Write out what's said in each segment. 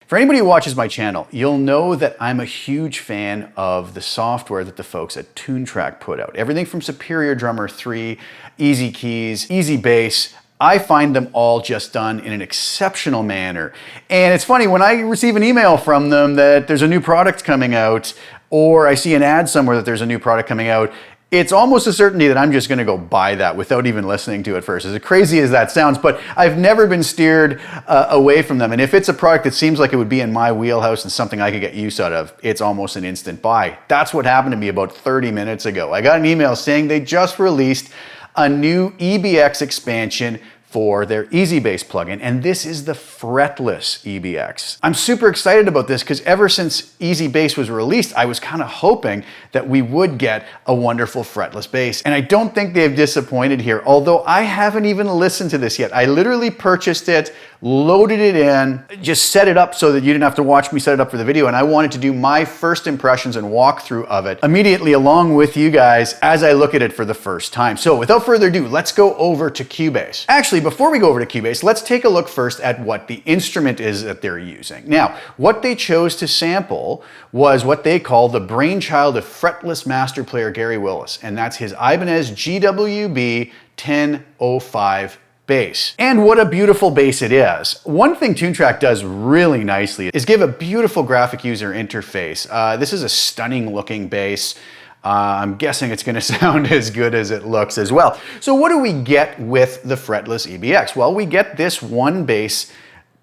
For anybody who watches my channel, you'll know that I'm a huge fan of the software that the folks at TOONTRACK put out. Everything from Superior Drummer 3, Easy Keys, Easy Bass, I find them all just done in an exceptional manner. And it's funny, when I receive an email from them that there's a new product coming out, or I see an ad somewhere that there's a new product coming out, it's almost a certainty that I'm just gonna go buy that without even listening to it first. As crazy as that sounds, but I've never been steered away from them. And if it's a product that seems like it would be in my wheelhouse and something I could get use out of, it's almost an instant buy. That's what happened to me about 30 minutes ago. I got an email saying they just released a new EBX expansion for their ezbass plugin, and this is the fretless EBX. I'm super excited about this because ever since ezbass was released, I was kind of hoping that we would get a wonderful fretless bass. And I don't think they've disappointed here, although I haven't even listened to this yet. I literally purchased it, loaded it in, just set it up so that you didn't have to watch me set it up for the video, and I wanted to do my first impressions and walkthrough of it immediately along with you guys as I look at it for the first time. So without further ado, let's go over to Cubase. Actually, before we go over to Cubase, let's take a look first at what the instrument is that they're using. Now, what they chose to sample was what they call the brainchild of fretless master player Gary Willis, and that's his Ibanez GWB 1005 bass. And what a beautiful bass it is. One thing TOONTRACK does really nicely is give a beautiful graphic user interface. This is a stunning looking bass. I'm guessing it's gonna sound as good as it looks as well. So what do we get with the fretless EBX? Well, we get this one bass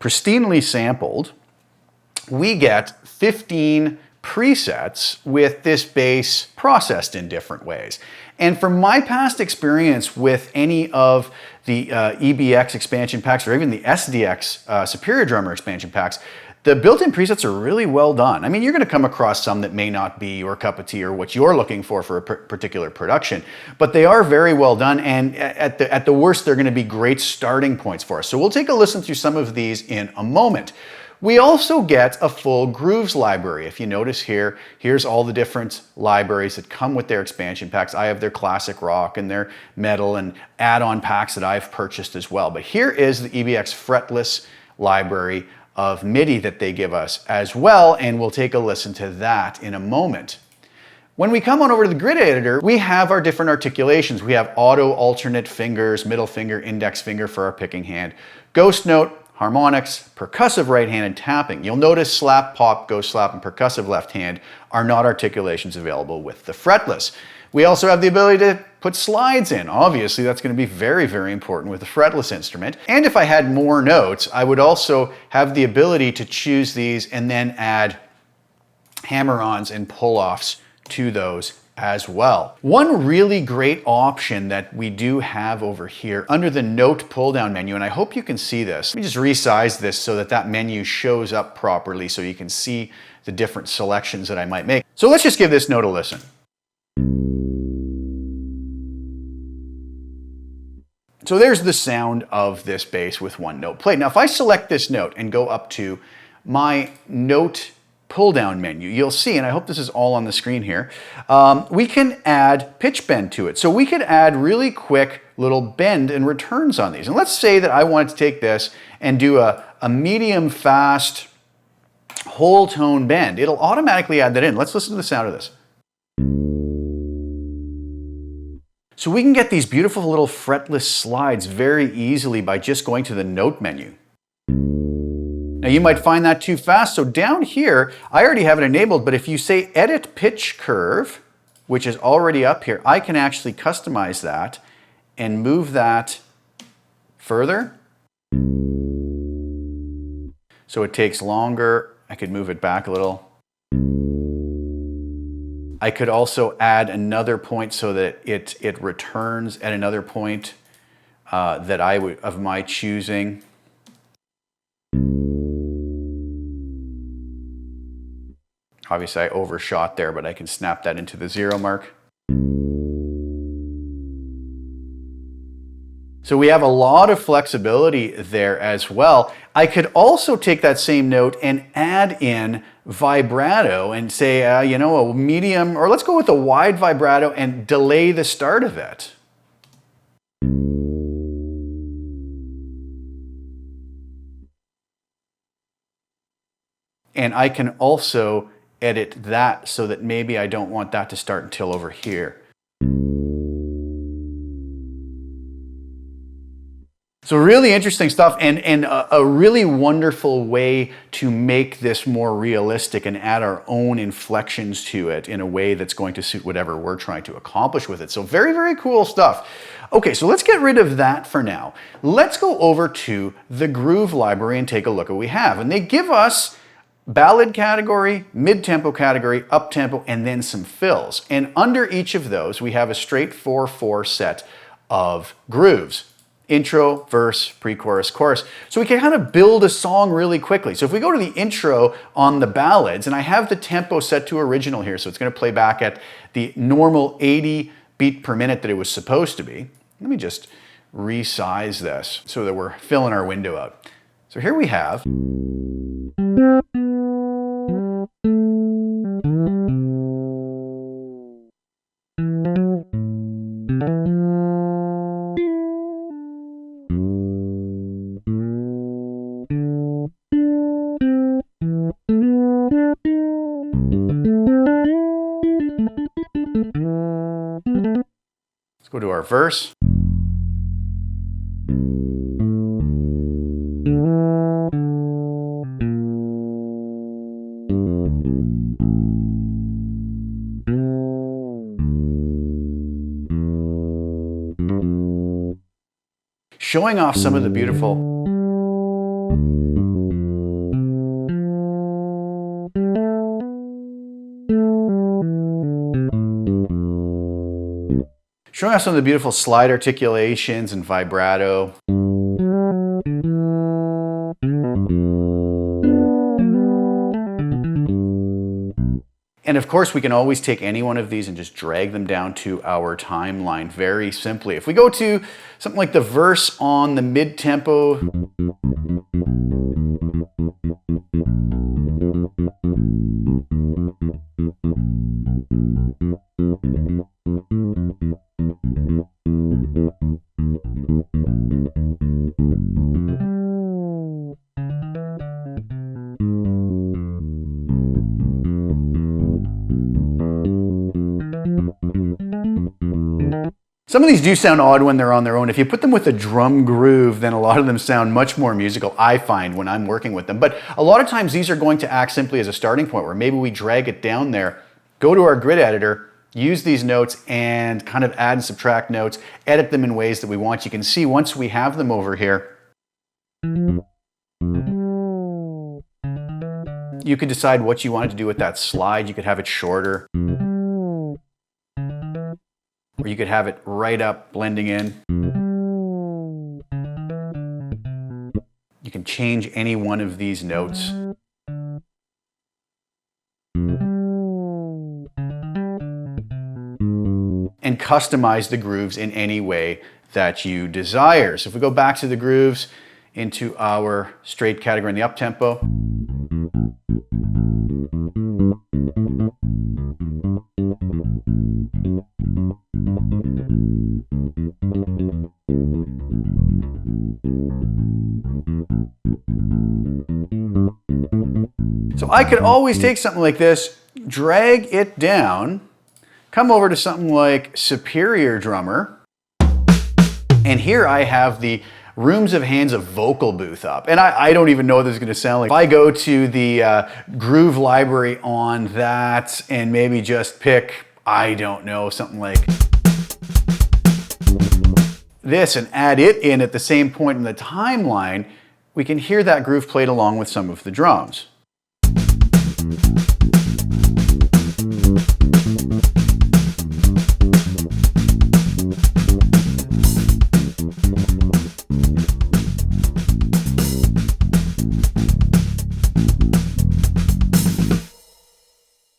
pristinely sampled. We get 15 presets with this bass processed in different ways. And from my past experience with any of the EBX expansion packs or even the SDX Superior Drummer expansion packs, the built-in presets are really well done. I mean, you're gonna come across some that may not be your cup of tea or what you're looking for a particular production, but they are very well done, and at the worst, they're gonna be great starting points for us. So we'll take a listen through some of these in a moment. We also get a full grooves library. If you notice here, here's all the different libraries that come with their expansion packs. I have their classic rock and their metal and add-on packs that I've purchased as well. But here is the EBX fretless library of MIDI that they give us as well, and we'll take a listen to that in a moment. When we come on over to the grid editor, we have our different articulations. We have auto alternate fingers, middle finger, index finger for our picking hand, ghost note, harmonics, percussive right hand, and tapping. You'll notice slap, pop, ghost slap, and percussive left hand are not articulations available with the fretless. We also have the ability to put slides in. Obviously, that's going to be very, very important with the fretless instrument. And if I had more notes, I would also have the ability to choose these and then add hammer-ons and pull-offs to those as well. One really great option that we do have over here under the note pull-down menu, and I hope you can see this. Let me just resize this so that that menu shows up properly so you can see the different selections that I might make. So let's just give this note a listen. So there's the sound of this bass with one note played. Now if I select this note and go up to my note pull down menu, you'll see, and I hope this is all on the screen here, we can add pitch bend to it. So we could add really quick little bend and returns on these. And let's say that I wanted to take this and do a medium fast whole tone bend. It'll automatically add that in. Let's listen to the sound of this. So we can get these beautiful little fretless slides very easily by just going to the note menu. Now you might find that too fast, so down here, I already have it enabled, but if you say edit pitch curve, which is already up here, I can actually customize that and move that further. So it takes longer. I could move it back a little. I could also add another point so that it returns at another point that I would of my choosing. Obviously I overshot there, but I can snap that into the 0 mark. So we have a lot of flexibility there as well. I could also take that same note and add in vibrato and say, you know, a medium, or let's go with a wide vibrato and delay the start of it. And I can also edit that so that maybe I don't want that to start until over here. So really interesting stuff, and a really wonderful way to make this more realistic and add our own inflections to it in a way that's going to suit whatever we're trying to accomplish with it. So very, very cool stuff. Okay, so let's get rid of that for now. Let's go over to the Groove library and take a look at what we have. And they give us ballad category, mid-tempo category, up-tempo, and then some fills. And under each of those, we have a straight 4/4 set of grooves. Intro, verse, pre-chorus, chorus. So we can kind of build a song really quickly. So if we go to the intro on the ballads, and I have the tempo set to original here, so it's going to play back at the normal 80 beat per minute that it was supposed to be. Let me just resize this so that we're filling our window out. So here we have. Let's go to our verse. Showing off some of the beautiful slide articulations and vibrato. And of course, we can always take any one of these and just drag them down to our timeline very simply. If we go to something like the verse on the mid-tempo, some of these do sound odd when they're on their own. If you put them with a drum groove, then a lot of them sound much more musical, I find, when I'm working with them. But a lot of times these are going to act simply as a starting point where maybe we drag it down there, go to our grid editor, use these notes and kind of add and subtract notes, edit them in ways that we want. You can see once we have them over here, you could decide what you wanted to do with that slide. You could have it shorter, or you could have it right up, blending in. You can change any one of these notes. And customize the grooves in any way that you desire. So if we go back to the grooves into our straight category in the up-tempo, so I could always take something like this, drag it down, come over to something like Superior Drummer, and here I have the Rooms of Hands of vocal booth up. And I don't even know what this is going to sound like. If I go to the Groove library on that and maybe just pick, I don't know, something like this and add it in at the same point in the timeline, we can hear that groove played along with some of the drums.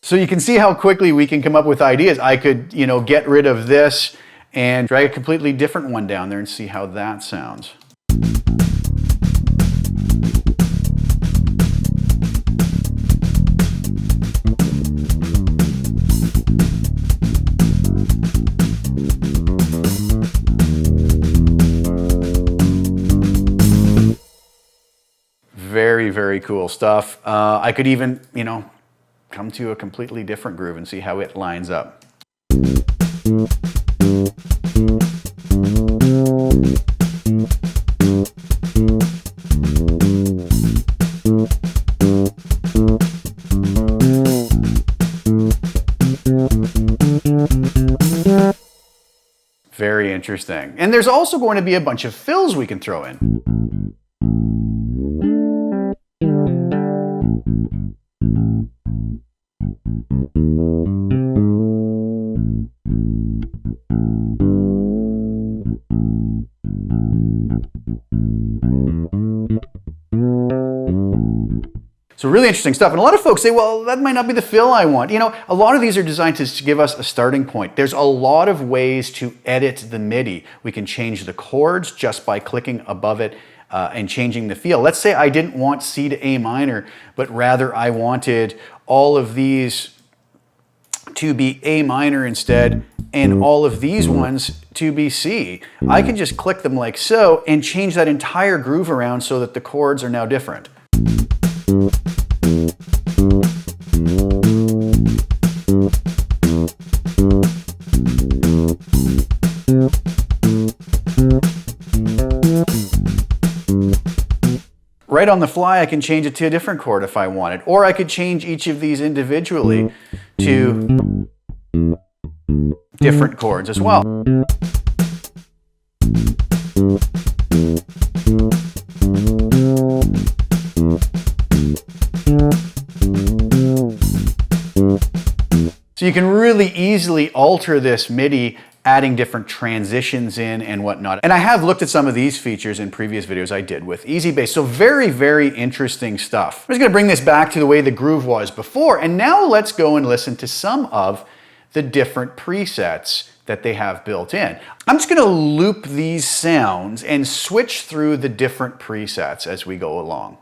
So you can see how quickly we can come up with ideas. I could, get rid of this and drag a completely different one down there and see how that sounds. Very, very very cool stuff. I could even, you know, come to a completely different groove and see how it lines up. Very interesting. And there's also going to be a bunch of fills we can throw in. So really interesting stuff. And a lot of folks say, well, that might not be the fill I want. You know, a lot of these are designed to give us a starting point. There's a lot of ways to edit the MIDI. We can change the chords just by clicking above it and changing the feel. Let's say I didn't want C to A minor, but rather I wanted all of these to be A minor instead, and all of these ones to be C. I can just click them like so and change that entire groove around so that the chords are now different. Right on the fly, I can change it to a different chord if I wanted, or I could change each of these individually to different chords as well. So you can really easily alter this MIDI, adding different transitions in and whatnot. And I have looked at some of these features in previous videos I did with ezbass. So very, very interesting stuff. I'm just gonna bring this back to the way the groove was before. And now let's go and listen to some of the different presets that they have built in. I'm just gonna loop these sounds and switch through the different presets as we go along.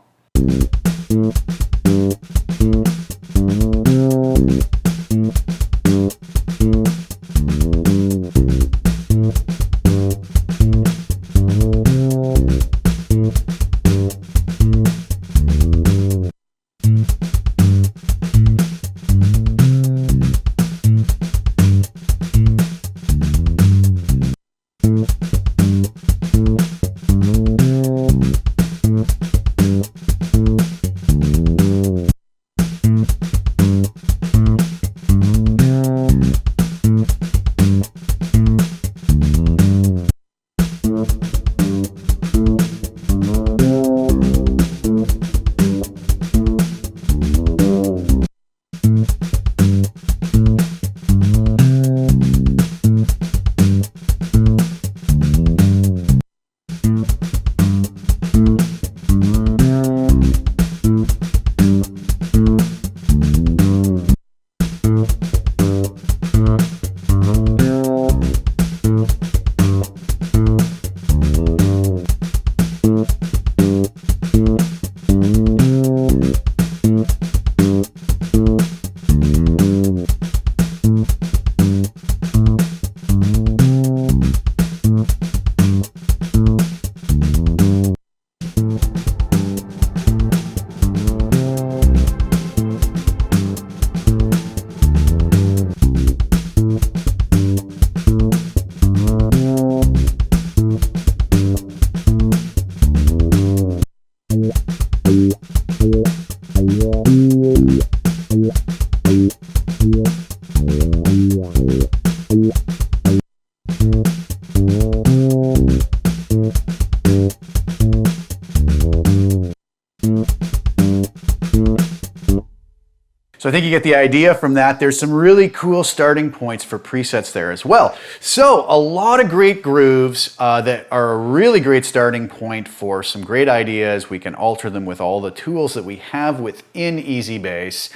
So I think you get the idea from that. There's some really cool starting points for presets there as well. So a lot of great grooves that are a really great starting point for some great ideas. We can alter them with all the tools that we have within ezbass.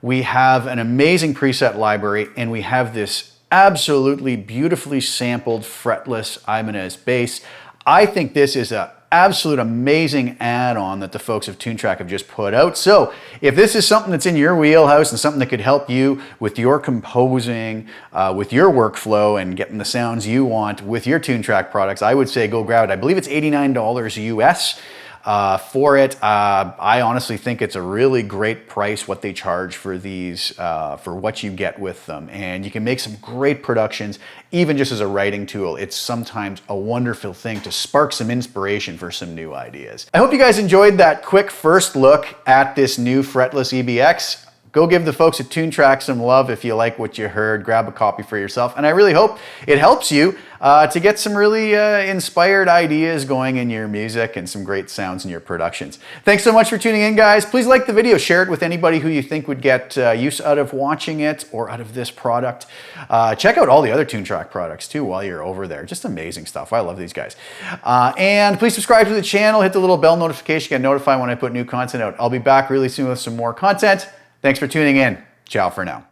We have an amazing preset library, and we have this absolutely beautifully sampled fretless Ibanez bass. I think this is an absolute amazing add-on that the folks of TOONTRACK have just put out. So if this is something that's in your wheelhouse and something that could help you with your composing, with your workflow and getting the sounds you want with your TOONTRACK products, I would say go grab it. I believe it's $89 US. for it. I honestly think it's a really great price what they charge for these, for what you get with them. And you can make some great productions, even just as a writing tool. It's sometimes a wonderful thing to spark some inspiration for some new ideas. I hope you guys enjoyed that quick first look at this new fretless EBX. Go give the folks at TOONTRACK some love if you like what you heard. Grab a copy for yourself. And I really hope it helps you to get some really inspired ideas going in your music and some great sounds in your productions. Thanks so much for tuning in, guys. Please like the video. Share it with anybody who you think would get use out of watching it or out of this product. Check out all the other TOONTRACK products too while you're over there. Just amazing stuff. I love these guys. And please subscribe to the channel. Hit the little bell notification. Get notified when I put new content out. I'll be back really soon with some more content. Thanks for tuning in. Ciao for now.